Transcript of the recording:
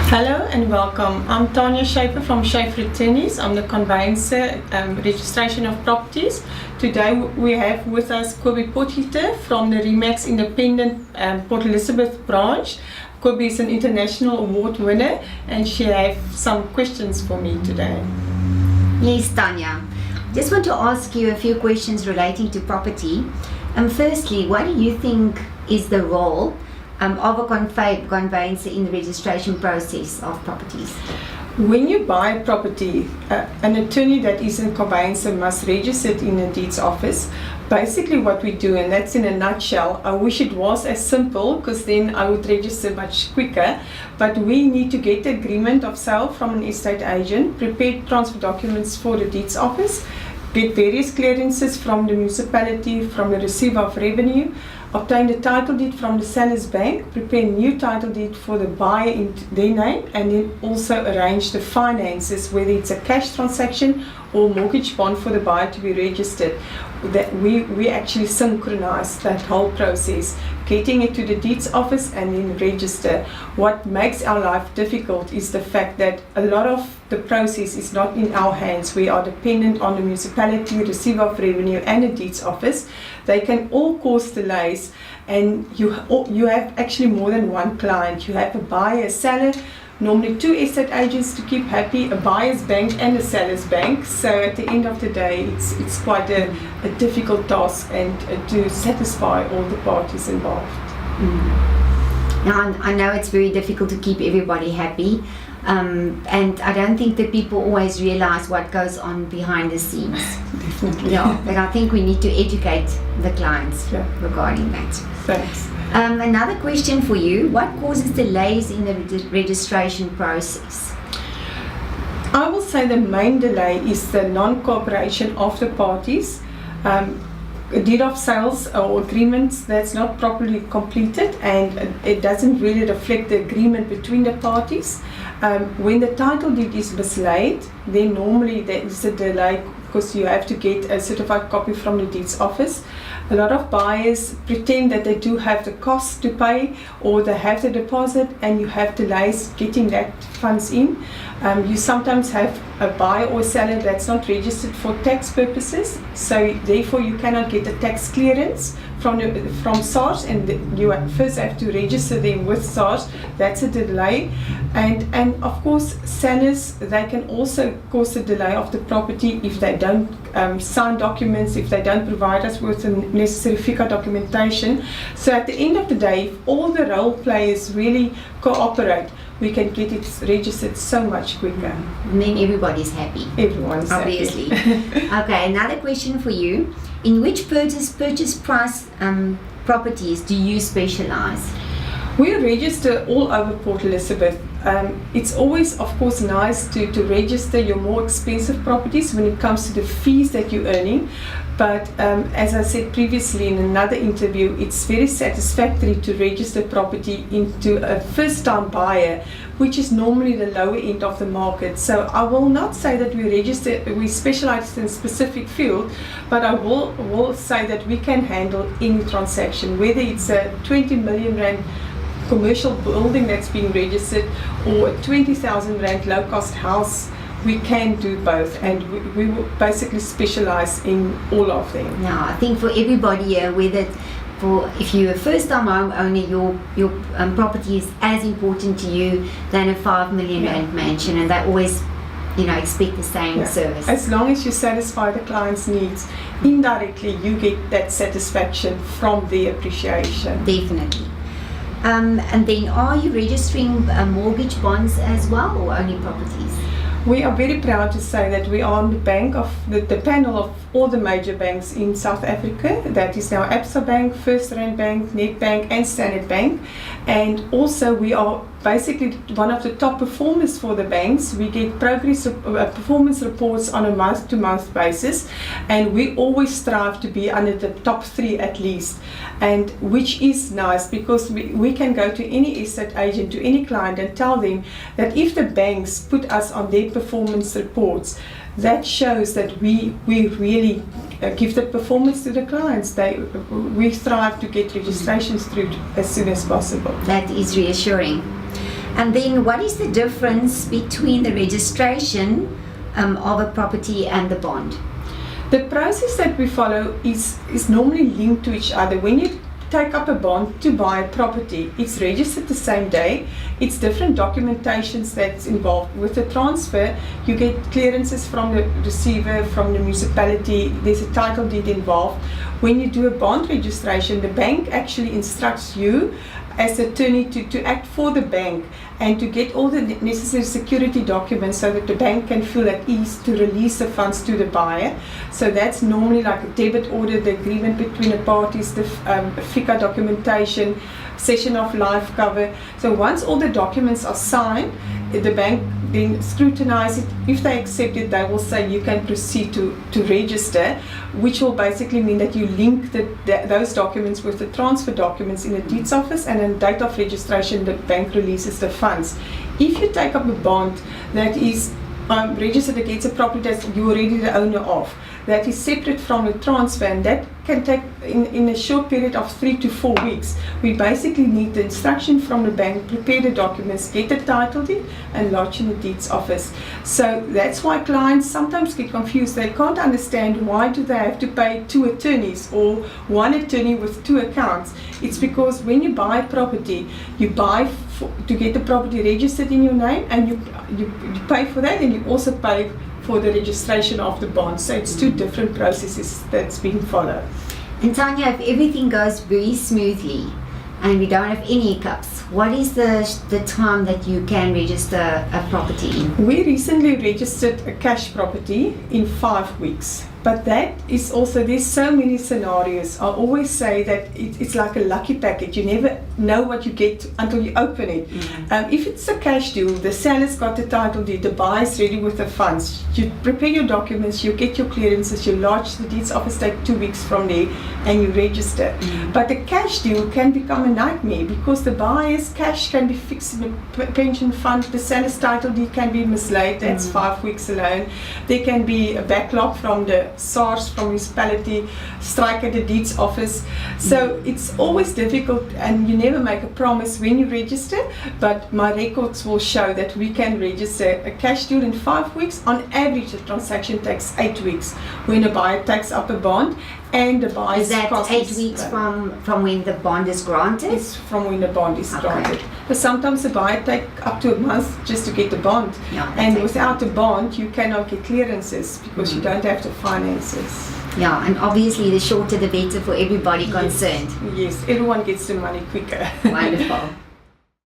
Hello and welcome. I'm Tania Schaefer from Schaefer Attorneys. I'm the conveyancer registration of properties. Today we have with us Kobie Potgieter from the Remax Independent Port Elizabeth branch. Kobie is an international award winner and she has some questions for me today. Yes, Tanya. Just want to ask you a few questions relating to property. Firstly, what do you think is the role of a conveyancer in the registration process of properties? When you buy a property, an attorney that is a conveyancer must register it in a deeds office. Basically what we do, and that's in a nutshell, I wish it was as simple because then I would register much quicker, but we need to get the agreement of sale from an estate agent, prepare transfer documents for the deeds office, get various clearances from the municipality, from the receiver of revenue, obtain the title deed from the seller's bank, prepare new title deed for the buyer in their name, and then also arrange the finances, whether it's a cash transaction or mortgage bond for the buyer to be registered. That we actually synchronize that whole process, getting it to the deeds office and then register. What makes our life difficult is the fact that a lot of the process is not in our hands. We are dependent on the municipality, receiver of revenue and the deeds office. They can all cause delays, and you have actually more than one client. You have a buyer, a seller, normally two estate agents to keep happy, a buyer's bank and a seller's bank. So at the end of the day, it's quite a difficult task and to satisfy all the parties involved. Now, I know it's very difficult to keep everybody happy, and I don't think that people always realize what goes on behind the scenes. Definitely. Yeah, but I think we need to educate the clients regarding that. Thanks. Another question for you: what causes delays in the registration process? I will say the main delay is the non-cooperation of the parties. A deed of sales or agreements that's not properly completed, and it doesn't really reflect the agreement between the parties. When the title deed is mislaid, then normally there is a delay because you have to get a certified copy from the deeds office. A lot of buyers pretend that they do have the cost to pay or they have the deposit, and you have delays getting that funds in. You sometimes have a buyer or seller that's not registered for tax purposes, so therefore you cannot get a tax clearance from SARS, and you first have to register them with SARS. That's a delay, and of course sellers, they can also cause the delay of the property if they don't sign documents, if they don't provide us with the necessary FICA documentation. So at the end of the day, if all the role players really cooperate, we can get it registered so much quicker. And then everybody's happy. Everyone's obviously. happy. Okay, another question for you: in which purchase price properties do you specialize? We register all over Port Elizabeth. It's always, of course, nice to register your more expensive properties when it comes to the fees that you're earning. But as I said previously in another interview, it's very satisfactory to register property into a first-time buyer, which is normally the lower end of the market. So I will not say that we specialize in a specific field, but I will say that we can handle any transaction, whether it's a 20 million rand commercial building that's being registered or a 20,000 rand low-cost house. We can do both, and we will basically specialize in all of them. Now, I think for everybody here, if you're a first-time homeowner, your property is as important to you than a 5 million rand mansion, and they always, expect the same service. As long as you satisfy the client's needs, indirectly you get that satisfaction from the appreciation. Definitely. And then, are you registering mortgage bonds as well, or only properties? We are very proud to say that we are on the bank of the panel of all the major banks in South Africa. That is now Absa Bank, First Rand Bank, Nedbank and Standard Bank. And also we are basically one of the top performers for the banks. We get performance reports on a month-to-month basis, and we always strive to be under the top 3 at least, and which is nice because we can go to any estate agent, to any client, and tell them that if the banks put us on their performance reports, that shows that we really give the performance to the clients. We strive to get registrations through as soon as possible. That is reassuring. And then what is the difference between the registration of a property and the bond? The process that we follow is normally linked to each other. When you take up a bond to buy a property, it's registered the same day. It's different documentations that's involved. With the transfer, you get clearances from the receiver, from the municipality. There's a title deed involved. When you do a bond registration, the bank actually instructs you as attorney to act for the bank and to get all the necessary security documents so that the bank can feel at ease to release the funds to the buyer. So that's normally like a debit order, the agreement between the parties, the FICA documentation, session of life cover. So once all the documents are signed, the bank then scrutinize it. If they accept it, they will say you can proceed to register, which will basically mean that you link those documents with the transfer documents in the deeds office, and on date of registration the bank releases the funds. If you take up a bond that is registered against a property that you're already the owner of, that is separate from the transfer, and that can take in a short period of 3 to 4 weeks. We basically need the instruction from the bank, prepare the documents, get the title deed and lodge in the deeds office. So that's why clients sometimes get confused. They can't understand why do they have to pay 2 attorneys or 1 attorney with 2 accounts. It's because when you buy a property, you buy to get the property registered in your name, and you pay for that, and you also pay for the registration of the bond. So it's 2 different processes that's being followed. And Tania, if everything goes very smoothly and we don't have any hiccups, what is the time that you can register a property in? We recently registered a cash property in 5 weeks. But that is also, there's so many scenarios. I always say that it's like a lucky package. You never know what you get until you open it. If it's a cash deal, the seller's got the title deed, the buyer's ready with the funds. You prepare your documents, you get your clearances, you lodge, the deeds office take 2 weeks from there, and you register. But the cash deal can become a nightmare because the buyer's cash can be fixed in a pension fund, the seller's title deed can be mislaid, that's 5 weeks alone. There can be a backlog from the SARS, from municipality, strike at the deeds office. So it's always difficult, and you never make a promise when you register, but my records will show that we can register a cash deal in 5 weeks. On average, the transaction takes 8 weeks when a buyer takes up a bond, and the buyer's Is that cost 8 weeks from when the bond is granted? It's from when the bond is Okay. granted. But sometimes the buyer take up to a month just to get the bond. Yeah, that And takes without the bond, you cannot get clearances because you don't have the finances. Yeah, and obviously the shorter the better for everybody concerned. Yes, everyone gets the money quicker. Wonderful.